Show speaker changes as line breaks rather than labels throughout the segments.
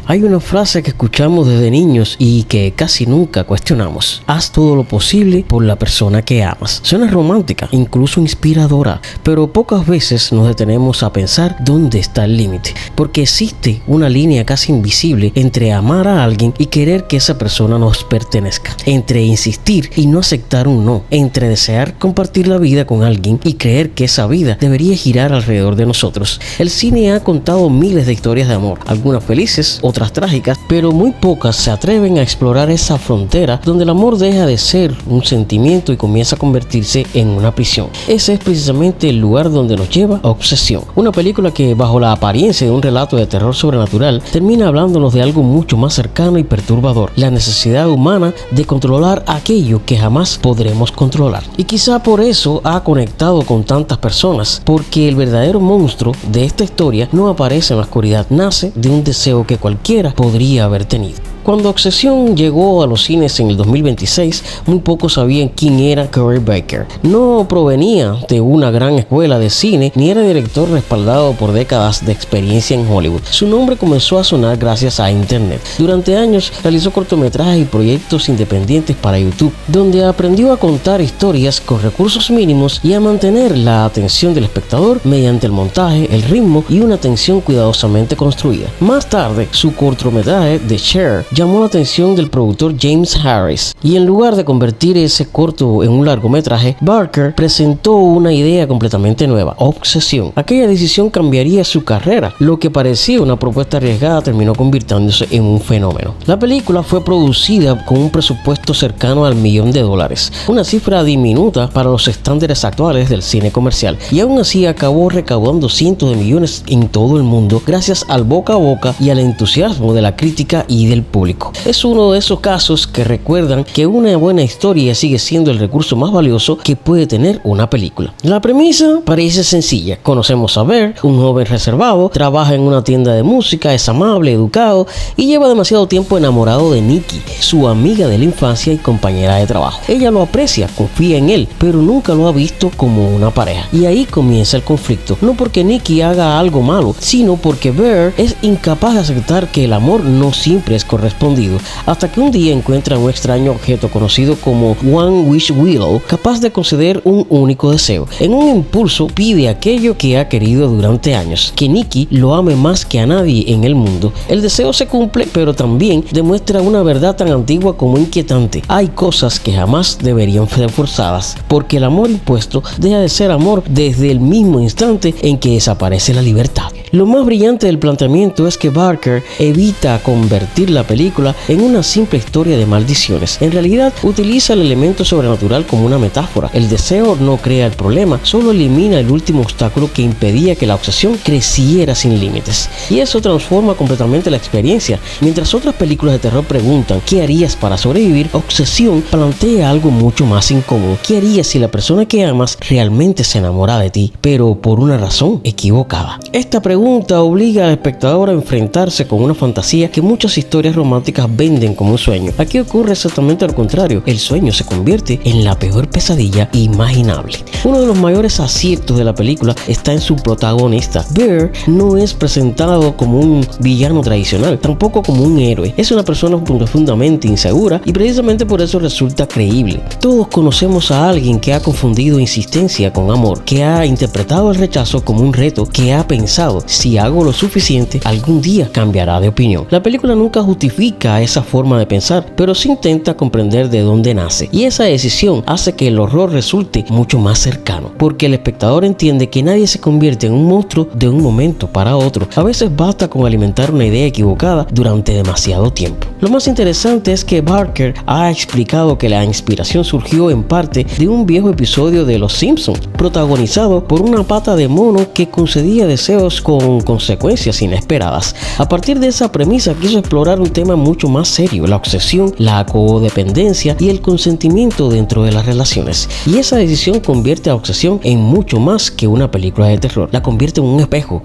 Hay una frase que escuchamos desde niños y que casi nunca cuestionamos: haz todo lo posible por la persona que amas. Suena romántica, incluso inspiradora, pero pocas veces nos detenemos a pensar dónde está el límite, porque existe una línea casi invisible entre amar a alguien y querer que esa persona nos pertenezca, entre insistir y no aceptar un no, entre desear compartir la vida con alguien y creer que esa vida debería girar alrededor de nosotros. El cine ha contado miles de historias de amor, algunas felices, otras trágicas, pero muy pocas se atreven a explorar esa frontera donde el amor deja de ser un sentimiento y comienza a convertirse en una prisión. Ese es precisamente el lugar donde nos lleva Obsesión, una película que, bajo la apariencia de un relato de terror sobrenatural, termina hablándonos de algo mucho más cercano y perturbador: la necesidad humana de controlar aquello que jamás podremos controlar. Y quizá por eso ha conectado con tantas personas, porque el verdadero monstruo de esta historia no aparece en la oscuridad, nace de un deseo que cualquiera podría haber tenido. Cuando Obsesión llegó a los cines en el 2026, muy pocos sabían quién era Corey Baker. No provenía de una gran escuela de cine, ni era director respaldado por décadas de experiencia en Hollywood. Su nombre comenzó a sonar gracias a Internet. Durante años realizó cortometrajes y proyectos independientes para YouTube, donde aprendió a contar historias con recursos mínimos y a mantener la atención del espectador mediante el montaje, el ritmo y una tensión cuidadosamente construida. Más tarde, su cortometraje The Share llamó la atención del productor James Harris, y en lugar de convertir ese corto en un largometraje, Barker presentó una idea completamente nueva: Obsesión. Aquella decisión cambiaría su carrera. Lo que parecía una propuesta arriesgada terminó convirtiéndose en un fenómeno. La película fue producida con un presupuesto cercano al $1 millón, una cifra diminuta para los estándares actuales del cine comercial, y aún así acabó recaudando cientos de millones en todo el mundo gracias al boca a boca y al entusiasmo de la crítica y del público. Es uno de esos casos que recuerdan que una buena historia sigue siendo el recurso más valioso que puede tener una película. La premisa parece sencilla. Conocemos a Bear, un joven reservado, trabaja en una tienda de música, es amable, educado y lleva demasiado tiempo enamorado de Nikki, su amiga de la infancia y compañera de trabajo. Ella lo aprecia, confía en él, pero nunca lo ha visto como una pareja. Y ahí comienza el conflicto, no porque Nikki haga algo malo, sino porque Bear es incapaz de aceptar que el amor no siempre es correspondido, hasta que un día encuentra un extraño objeto conocido como One Wish Wheel, capaz de conceder un único deseo. En un impulso pide aquello que ha querido durante años: que Nikki lo ame más que a nadie en el mundo. El deseo se cumple, pero también demuestra una verdad tan antigua como inquietante: hay cosas que jamás deberían ser forzadas, porque el amor impuesto deja de ser amor desde el mismo instante en que desaparece la libertad. Lo más brillante del planteamiento es que Barker evita convertir la película en una simple historia de maldiciones. En realidad, utiliza el elemento sobrenatural como una metáfora. El deseo no crea el problema, solo elimina el último obstáculo que impedía que la obsesión creciera sin límites. Y eso transforma completamente la experiencia. Mientras otras películas de terror preguntan ¿qué harías para sobrevivir?, Obsesión plantea algo mucho más incómodo: ¿qué harías si la persona que amas realmente se enamora de ti, pero por una razón equivocada? Esta pregunta obliga al espectador a enfrentarse con una fantasía que muchas historias románticas venden como un sueño. Aquí ocurre exactamente al contrario: el sueño se convierte en la peor pesadilla imaginable. Uno de los mayores aciertos de la película está en su protagonista. Bear no es presentado como un villano tradicional, tampoco como un héroe. Es una persona profundamente insegura y precisamente por eso resulta creíble. Todos conocemos a alguien que ha confundido insistencia con amor, que ha interpretado el rechazo como un reto, que ha pensado: si hago lo suficiente, algún día cambiará de opinión. La película nunca justifica esa forma de pensar, pero sí intenta comprender de dónde nace, y esa decisión hace que el horror resulte mucho más cercano, porque el espectador entiende que nadie se convierte en un monstruo de un momento para otro. A veces basta con alimentar una idea equivocada durante demasiado tiempo. Lo más interesante es que Barker ha explicado que la inspiración surgió en parte de un viejo episodio de Los Simpsons, protagonizado por una pata de mono que concedía deseos con consecuencias inesperadas. A partir de esa premisa quiso explorar un tema mucho más serio: la obsesión, la codependencia y el consentimiento dentro de las relaciones. Y esa decisión convierte a Obsesión en mucho más que una película de terror. La convierte en un espejo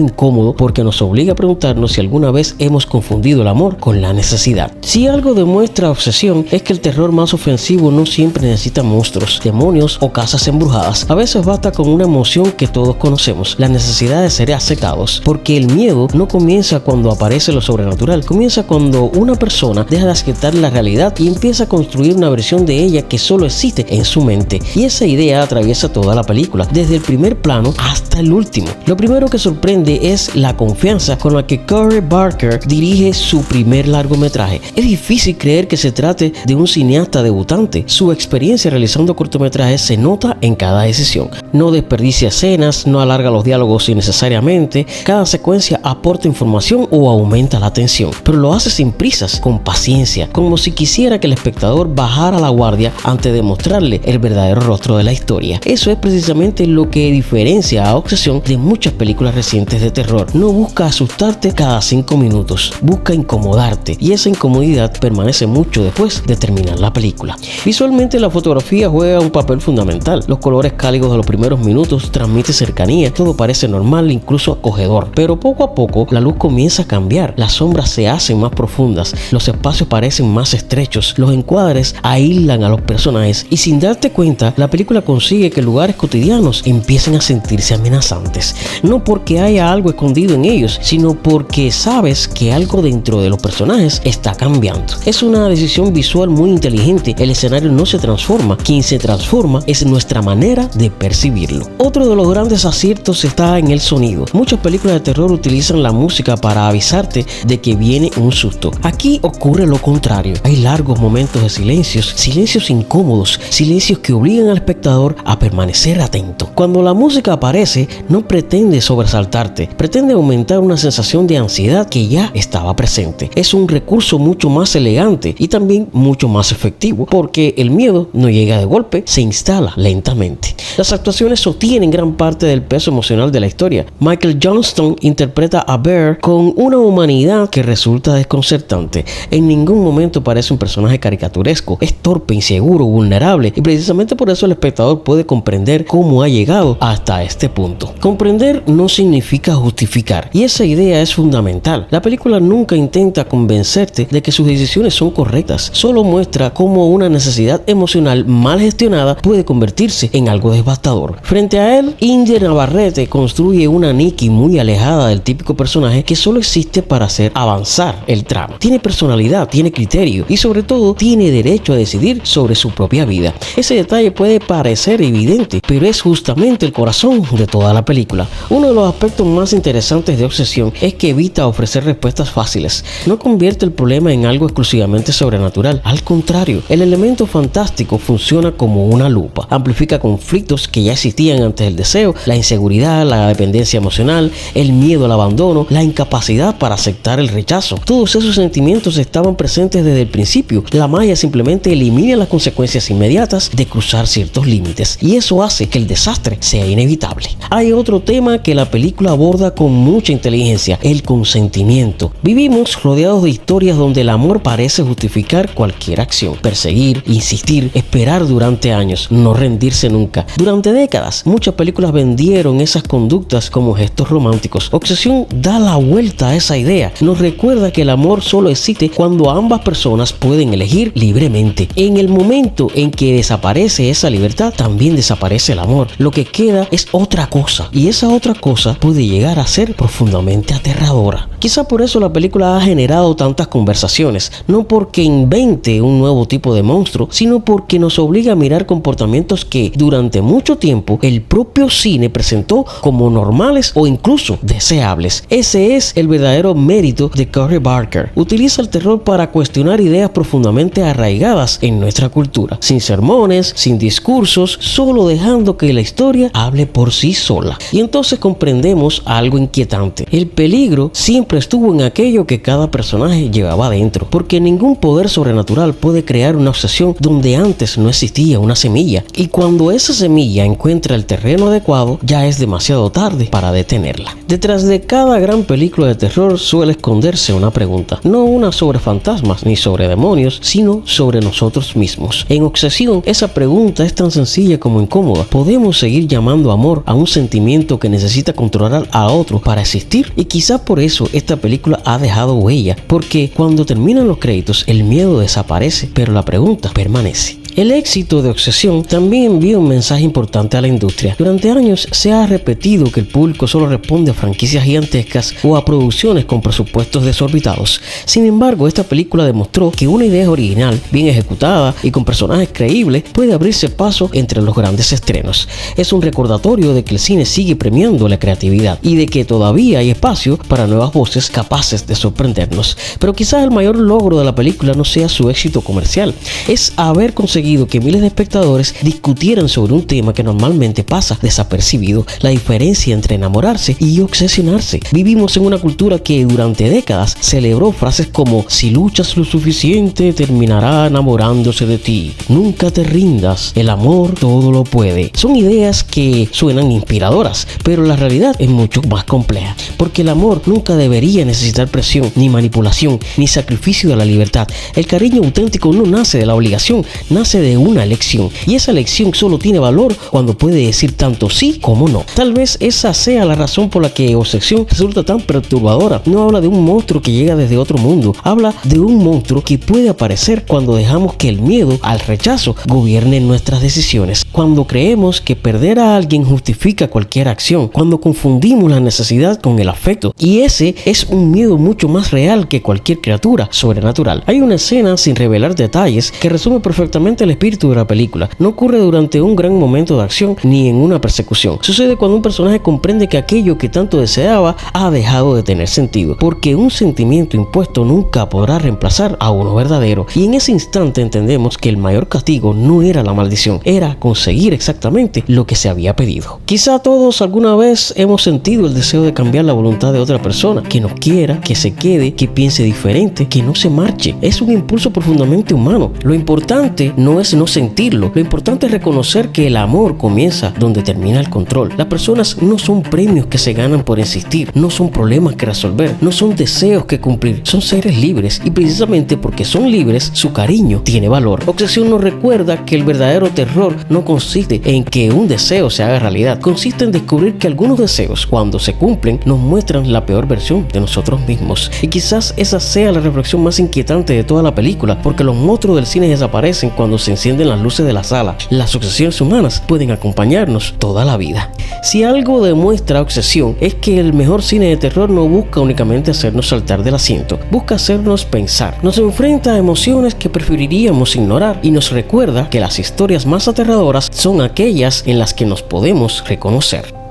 incómodo, porque nos obliga a preguntarnos si alguna vez hemos confundido el amor con la necesidad. Si algo demuestra Obsesión es que el terror más ofensivo no siempre necesita monstruos, demonios o casas embrujadas. A veces basta con una emoción que todos conocemos: la necesidad de ser aceptados secados, porque el miedo no comienza cuando aparece lo sobrenatural, comienza cuando una persona deja de aceptar la realidad y empieza a construir una versión de ella que solo existe en su mente, y esa idea atraviesa toda la película, desde el primer plano hasta el último. Lo primero que sorprende es la confianza con la que Corey Barker dirige su primer largometraje. Es difícil creer que se trate de un cineasta debutante. Su experiencia realizando cortometrajes se nota en cada decisión. No desperdicia escenas, no alarga los diálogos innecesariamente, cada secuencia aporta información o aumenta la tensión, pero lo hace sin prisas, con paciencia, como si quisiera que el espectador bajara la guardia antes de mostrarle el verdadero rostro de la historia. Eso es precisamente lo que diferencia a Obsesión de muchas películas recientes de terror. No busca asustarte cada 5 minutos, busca incomodarte, y esa incomodidad permanece mucho después de terminar la película. Visualmente, la fotografía juega un papel fundamental. Los colores cálidos de los primeros minutos transmiten cercanía, todo parece normal, incluso acogedor, pero poco a poco la luz comienza a cambiar, las sombras se hacen más profundas, los espacios parecen más estrechos, los encuadres aíslan a los personajes, y sin darte cuenta, la película consigue que lugares cotidianos empiecen a sentirse amenazantes, no porque haya algo escondido en ellos, sino porque sabes que algo dentro de los personajes está cambiando. Es una decisión visual muy inteligente. El escenario no se transforma, quien se transforma es nuestra manera de percibirlo. Otro de los grandes aciertos está en el sonido. Muchas películas de terror utilizan la música para avisarte de que viene un susto. Aquí ocurre lo contrario. Hay largos momentos de silencios incómodos, silencios que obligan al espectador a permanecer atento. Cuando la música aparece, no pretende sobresaltarte, pretende aumentar una sensación de ansiedad que ya estaba presente. Es un recurso mucho más elegante y también mucho más efectivo, porque el miedo no llega de golpe, se instala lentamente. Las actuaciones sostienen gran parte del peso emocional de la historia. Michael Johnston interpreta a Bear con una humanidad que resulta desconcertante. En ningún momento parece un personaje caricaturesco, es torpe, inseguro, vulnerable, y precisamente por eso el espectador puede comprender cómo ha llegado hasta este punto. Comprender no significa justificar, y esa idea es fundamental. La película nunca intenta convencerte de que sus decisiones son correctas, solo muestra cómo una necesidad emocional mal gestionada puede convertirse en algo devastador. Frente a él, India Navarrete construye una Nikki muy alejada del típico personaje que solo existe para hacer avanzar el trama. Tiene personalidad, tiene criterio y sobre todo tiene derecho a decidir sobre su propia vida. Ese detalle puede parecer evidente, pero es justamente el corazón de toda la película. Uno de los aspectos más interesantes de Obsesión es que evita ofrecer respuestas fáciles. No convierte el problema en algo exclusivamente sobrenatural. Al contrario, el elemento fantástico funciona como una lupa. Amplifica conflictos que ya existían antes del deseo, la inseguridad, la dependencia emocional, el miedo al abandono, la incapacidad para aceptar el rechazo. Todos esos sentimientos estaban presentes desde el principio. La magia simplemente elimina las consecuencias inmediatas de cruzar ciertos límites, y eso hace que el desastre sea inevitable. Hay otro tema que la película aborda con mucha inteligencia: el consentimiento. Vivimos rodeados de historias donde el amor parece justificar cualquier acción. Perseguir, insistir, esperar durante años, no rendirse nunca. Durante décadas, muchas películas vendieron esas conductas como gestos románticos. Obsesión da la vuelta a esa idea. Nos recuerda que el amor solo existe cuando ambas personas pueden elegir libremente. En el momento en que desaparece esa libertad, también desaparece el amor. Lo que queda es otra cosa, y esa otra cosa puede llegar a ser profundamente aterradora. Quizá por eso la película ha generado tantas conversaciones, no porque invente un nuevo tipo de monstruo, sino porque nos obliga a mirar comportamientos que durante mucho tiempo el propio cine presentó como normales o incluso deseables. Ese es el verdadero mérito de Corey Barker. Utiliza el terror para cuestionar ideas profundamente arraigadas en nuestra cultura, sin sermones, sin discursos, solo dejando que la historia hable por sí sola. Y entonces comprendemos algo inquietante: el peligro siempre estuvo en aquello que cada personaje llevaba dentro, porque ningún poder sobrenatural puede crear una obsesión donde antes no existía una semilla, y cuando esa semilla encuentra el terreno adecuado, ya es demasiado tarde para detenerla. Detrás de cada gran película de terror suele esconderse una pregunta, no una sobre fantasmas ni sobre demonios, sino sobre nosotros mismos. En Obsesión, esa pregunta es tan sencilla como incómoda. ¿Podemos seguir llamando amor a un sentimiento que necesita controlar a otro para existir? Y quizás por eso esta película ha dejado huella, porque cuando terminan los créditos el miedo desaparece, pero la pregunta permanece. El éxito de Obsesión también envía un mensaje importante a la industria. Durante años se ha repetido que el público solo responde a franquicias gigantescas o a producciones con presupuestos desorbitados. Sin embargo, esta película demostró que una idea original, bien ejecutada y con personajes creíbles, puede abrirse paso entre los grandes estrenos. Es un recordatorio de que el cine sigue premiando la creatividad y de que todavía hay espacio para nuevas voces capaces de sorprendernos. Pero quizás el mayor logro de la película no sea su éxito comercial, es haber conseguido que miles de espectadores discutieran sobre un tema que normalmente pasa desapercibido: la diferencia entre enamorarse y obsesionarse. Vivimos en una cultura que durante décadas celebró frases como: si luchas lo suficiente terminará enamorándose de ti, nunca te rindas, el amor todo lo puede. Son ideas que suenan inspiradoras, pero la realidad es mucho más compleja, porque el amor nunca debería necesitar presión, ni manipulación, ni sacrificio de la libertad. El cariño auténtico no nace de la obligación, nace de una elección, y esa elección solo tiene valor cuando puede decir tanto sí como no. Tal vez esa sea la razón por la que Obsesión resulta tan perturbadora. No habla de un monstruo que llega desde otro mundo, habla de un monstruo que puede aparecer cuando dejamos que el miedo al rechazo gobierne nuestras decisiones, cuando creemos que perder a alguien justifica cualquier acción, cuando confundimos la necesidad con el afecto, y ese es un miedo mucho más real que cualquier criatura sobrenatural. Hay una escena, sin revelar detalles, que resume perfectamente el espíritu de la película. No ocurre durante un gran momento de acción ni en una persecución. Sucede cuando un personaje comprende que aquello que tanto deseaba ha dejado de tener sentido, porque un sentimiento impuesto nunca podrá reemplazar a uno verdadero. Y en ese instante entendemos que el mayor castigo no era la maldición, era conseguir exactamente lo que se había pedido. Quizá todos alguna vez hemos sentido el deseo de cambiar la voluntad de otra persona, que nos quiera, que se quede, que piense diferente, que no se marche. Es un impulso profundamente humano. Lo importante no es no sentirlo, lo importante es reconocer que el amor comienza donde termina el control. Las personas no son premios que se ganan por insistir, no son problemas que resolver, no son deseos que cumplir, son seres libres, y precisamente porque son libres, su cariño tiene valor. Obsesión nos recuerda que el verdadero terror no consiste en que un deseo se haga realidad, consiste en descubrir que algunos deseos, cuando se cumplen, nos muestran la peor versión de nosotros mismos. Y quizás esa sea la reflexión más inquietante de toda la película, porque los monstruos del cine desaparecen cuando se encienden las luces de la sala. Las obsesiones humanas pueden acompañarnos toda la vida. Si algo demuestra Obsesión es que el mejor cine de terror no busca únicamente hacernos saltar del asiento, busca hacernos pensar, nos enfrenta a emociones que preferiríamos ignorar y nos recuerda que las historias más aterradoras son aquellas en las que nos podemos reconocer.